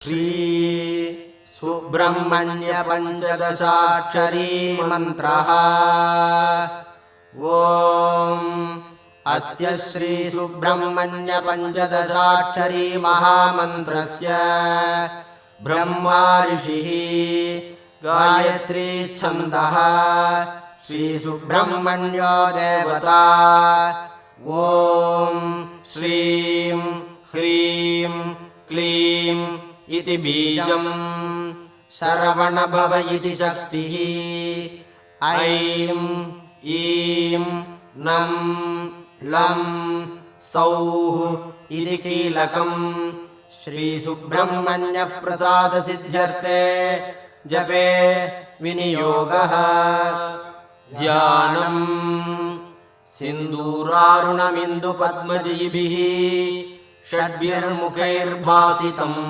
श्री सुब्रह्मण्य पंचदशाक्षरी मंत्रः। ओम अस्य श्री सुब्रह्मण्य पंचदशाक्षरी महामन्त्रस्य ब्रह्मा ऋषिः गायत्री छन्दः श्री सुब्रह्मण्यो देवता। ओम श्रीं ह्रीं क्लीं इति बीजं शरवण भव इति शक्तिः। ऐं ईं नं लं सौः इति कीलकं श्री सुब्रह्मण्य प्रसाद सिद्ध्यर्थे जपे विनियोगः। ध्यानं सिन्दूरारुणमिन्दु पद्मजयिभिः षड्भिर्मुखैर्भासितम्